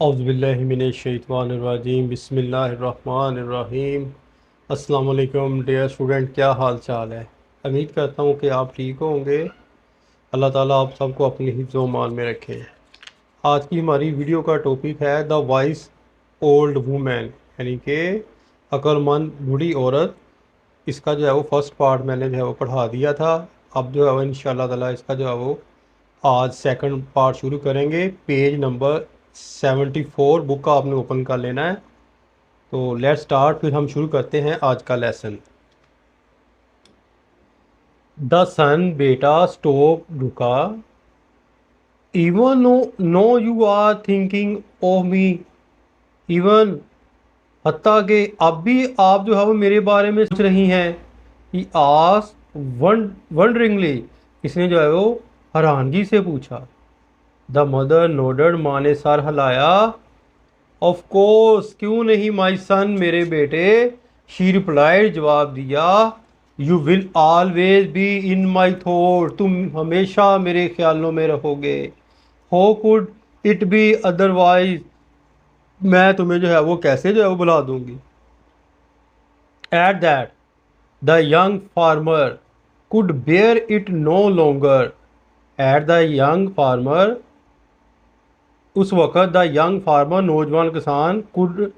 औज़ुबिल्लाहिमिनश्शैतानिर्रजीम बिस्मिल्लाहिर्रहमानिर्रहीम। अस्सलाम वालेकुम डियर स्टूडेंट, क्या हाल चाल है। उम्मीद करता हूँ कि आप ठीक होंगे। अल्लाह ताला आप सबको अपनी हिफ्ज़ व मान में रखे। आज की हमारी वीडियो का टॉपिक है द वाइस ओल्ड वूमेन, यानी कि अक्लमंद बूढ़ी औरत। इसका जो है वो फर्स्ट पार्ट मैंने जो है वो पढ़ा दिया था। अब जो है वो इंशाल्लाह ताला इसका जो है वो आज सेकंड पार्ट शुरू करेंगे। पेज नंबर 74 बुक का आपने ओपन कर लेना है। तो लेट्स स्टार्ट, फिर हम शुरू करते हैं आज का लेसन। द सन, बेटा स्टॉप, रुका। Even no you are thinking of me, even हत्ता कि अब भी आप जो है वो मेरे बारे में सोच रही हैं। ही आस वंडरिंगली, इसने जो है वो हैरानगी से पूछा। द मदर नोडेड, माँ ने सर हिलाया। ऑफ कोर्स, क्यों नहीं माई सन, मेरे बेटे। शी रिप्लाइड, जवाब दिया। You will always be in my thought, तुम हमेशा मेरे ख्यालों में रहोगे। How could it be otherwise, मैं तुम्हें जो है वो कैसे जो है वो बुला दूंगी। At that the young farmer could bear it no longer, at the young farmer, उस वक़्त द यंग फार्मर, नौजवान किसान, could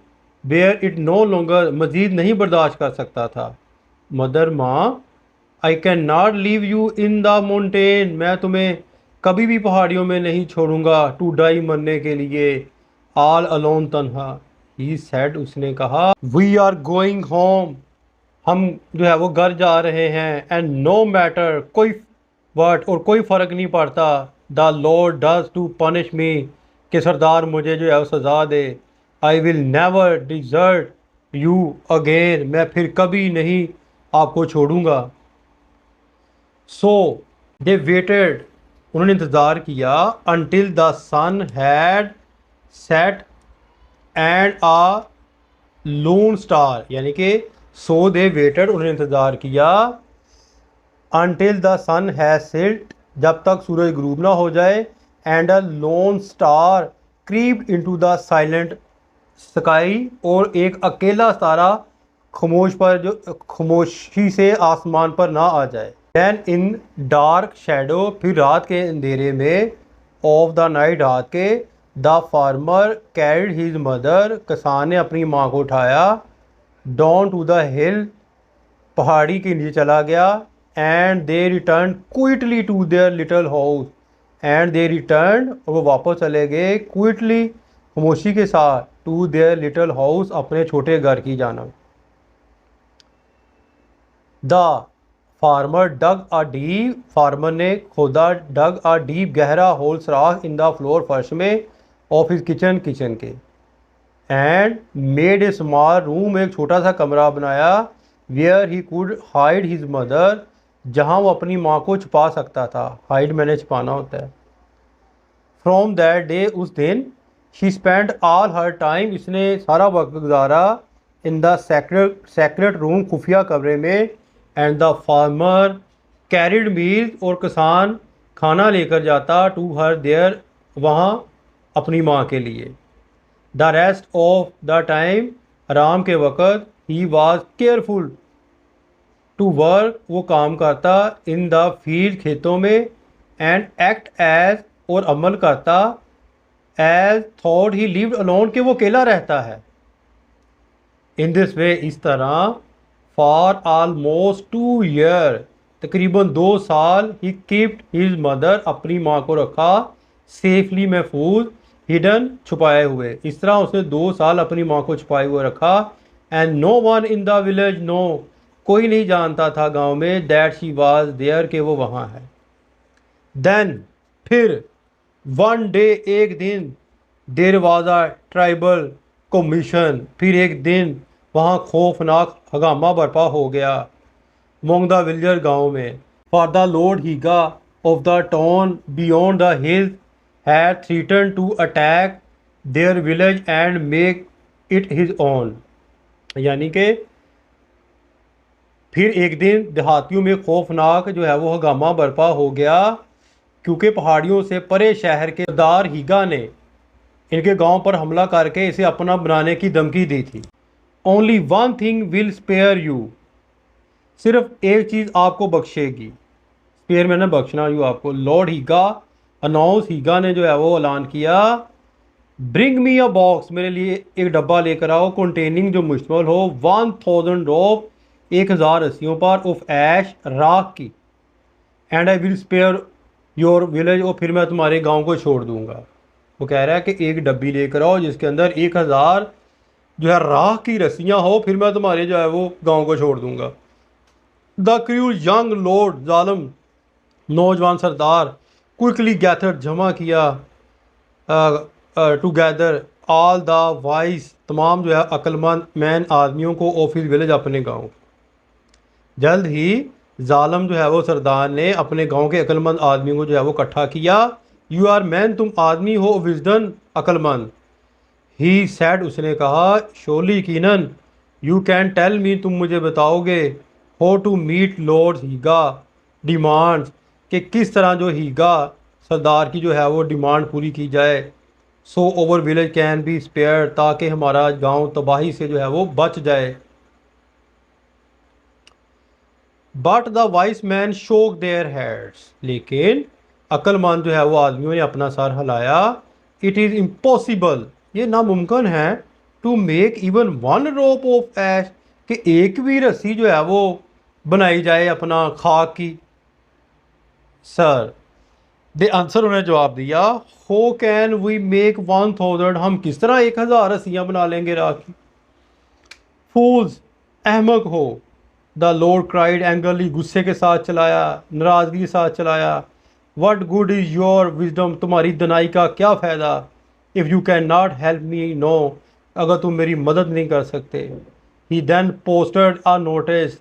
bear it no longer, मज़ीद नहीं बर्दाश्त कर सकता था। मदर, माँ, I can not leave you in the mountain, मैं तुम्हें कभी भी पहाड़ियों में नहीं छोड़ूंगा, टू डाई, मरने के लिए। ऑल अलोन, तन्हा। ही सेड, उसने कहा। वी आर गोइंग होम, हम जो है वो घर जा रहे हैं। एंड नो मैटर, कोई वर्ड और कोई फ़र्क नहीं पड़ता। The lord does to punish me, कि सरदार मुझे जो है वो सज़ा दे। I will never desert you again, मैं फिर कभी नहीं आपको छोड़ूंगा। सो दे वेटेड, उन्होंने इंतज़ार किया। Until the sun had set and a lone star, यानी कि सो दे वेटेड, उन्होंने इंतज़ार किया। Until the sun has set, जब तक सूरज ग्रूब ना हो जाए। And a lone star creep into the silent sky, और एक अकेला तारा खामोशी से आसमान पर ना आ जाए। दैन इन डार्क शेडो, फिर रात के अंधेरे में। ऑफ द नाइट, रात के। The farmer carried his mother, किसान ने अपनी माँ को उठाया। डाउन टू द हिल, पहाड़ी के नीचे चला गया। And they return quickly to their little house, and they return, और वो वापस चले गए। क्विकली, खामोशी के साथ। टू देयर लिटिल हाउस, अपने छोटे घर की जानब। The farmer dug a deep, फार्मर ने खोदा। डग अ डीप, गहरा होल, सुराख। इन द फ्लोर, फर्श में। ऑफ हिज किचन, किचन के। And made a small room, एक छोटा सा कमरा बनाया। Where he could hide his mother, जहाँ वो अपनी माँ को छुपा सकता था। हाइड मैंने छुपाना होता है। फ्रॉम दैट डे, उस दिन। She spend all her time, इसने सारा वक्त गुजारा। इन द सेक्रेट रूम, खुफिया कमरे में। एंड द फार्मर कैरिड मील, और किसान खाना लेकर जाता। टू हर देयर, वहाँ अपनी माँ के लिए। The rest of the time, आराम के वक़्त। He was careful to work, वो काम करता। इन द फील्ड, खेतों में। एंड एक्ट एज, और अमल करता। As thought he lived alone, कि वो अकेला रहता है। इन दिस वे, इस तरह। फॉर ऑलमोस्ट 2 ईयर, तकरीबन 2 साल। ही कीप्ड हिज मदर, अपनी माँ को रखा। सेफली, महफूज। हिडन, छुपाए हुए। इस तरह उसने 2 साल अपनी माँ को छुपाए हुए रखा। And no one in the village no, कोई नहीं जानता था गांव में। दैट शी वाज देयर, कि वो वहाँ है। देन, फिर। वन डे, एक दिन। There was a tribal commission, फिर एक दिन वहाँ खौफनाक हंगामा बर्पा हो गया। मोंग द विलेजर, गाँव में। For the lord Higa of the town beyond the hills had threatened to attack their village and make it his own, यानी कि फिर एक दिन देहातियों में खौफनाक जो है वो हंगामा बर्पा हो गया, क्योंकि पहाड़ियों से परे शहर के सरदार हीगा ने इनके गांव पर हमला करके इसे अपना बनाने की धमकी दी थी। Only one thing will spare you, सिर्फ एक चीज़ आपको बख्शेगी। स्पेयर मैंने बख्शना यू आपको। लॉर्ड हीगा अनाउंस, हीगा ने जो है वो ऐलान किया, ब्रिंग मी अ बॉक्स, मेरे लिए एक डब्बा लेकर आओ, कंटेनिंग जो मुश्तमिल हो 1000 ऑफ 1000 रस्सियों पर, ऑफ ऐश राख की, and I will spare your village, और फिर मैं तुम्हारे गांव को छोड़ दूंगा। वो कह रहा है कि एक डब्बी लेकर आओ जिसके अंदर 1000 जो है राख की रस्सियाँ हो, फिर मैं तुम्हारे जो है वो गांव को छोड़ दूंगा। द क्रू यंग लॉर्ड, जालम नौजवान सरदार, क्विकली गैथर, जमा किया, टुगेदर ऑल द वाइस, तमाम जो है अक्लमंद मैन आदमियों को, ऑफिस विलेज, अपने गांव। जल्द ही जालम जो है वो सरदार ने अपने गांव के अक्लमंद आदमियों को जो है वो इकट्ठा किया। यू आर मैन, तुम आदमी हो, विजडन, अक्लमंद। ही सैड, उसने कहा, शोली यकीनन, यू कैन टेल मी, तुम मुझे बताओगे, how to meet lord Higa demands, कि किस तरह जो हीगा सरदार की जो है वो डिमांड पूरी की जाए। So our village can be spare, ताकि हमारा गांव तबाही से जो है वो बच जाए। बट द वाइस मैन शोक देयर हेड्स, लेकिन अक्लमंद जो है वो आदमियों ने अपना सर हिलाया। इट इज़ इम्पॉसिबल, ये नामुमकिन है, to make even one rope of ash, कि एक भी रस्सी जो है वो बनाई जाए अपना खाक की। सर दे आंसर, उन्हें जवाब दिया, हो कैन वी मेक 1000, हम किस तरह 1000 रस्सियाँ बना लेंगे राख की। फूल्स, अहमक हो। द लॉर्ड क्राइड एंगरली, गुस्से के साथ चलाया, नाराज़गी के साथ चलाया। What good is your wisdom, तुम्हारी दनाई का क्या फ़ायदा। If you can not help me, no, अगर तुम मेरी मदद नहीं कर सकते। He then posted a notice,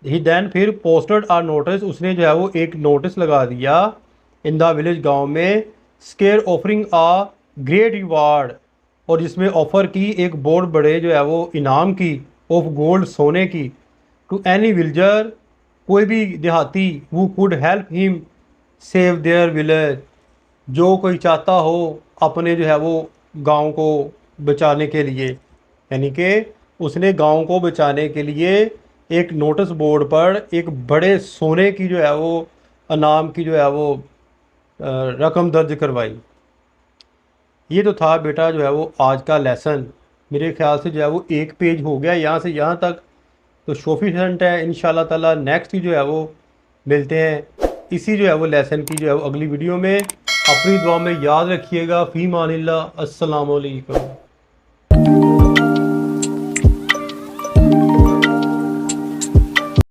he then फिर पोस्टेड आ नोटिस, उसने जो है वो एक नोटिस लगा दिया इन द विलेज, गांव में, स्केयर ऑफरिंग आ ग्रेट रिवार्ड, और जिसमें ऑफ़र की एक बहुत बड़े जो है वो इनाम की, ऑफ गोल्ड, सोने की, टू एनी विलेजर, कोई भी देहाती, वो could help him save their village, जो कोई चाहता हो अपने जो है वो गांव को बचाने के लिए। यानी कि उसने गांव को बचाने के लिए एक नोटिस बोर्ड पर एक बड़े सोने की जो है वो इनाम की जो है वो रकम दर्ज करवाई। ये तो था बेटा जो है वो आज का लेसन। मेरे ख्याल से जो है वो एक पेज हो गया यहाँ से यहाँ तक, तो सफिशिएंट है। इंशाल्लाह ताला नेक्स्ट जो है वो मिलते हैं इसी जो है वो लेसन की जो है वो अगली वीडियो में। अपनी दुआ में याद रखिएगा। फ़ी मानिल्लाह, अस्सलाम वालेकुम।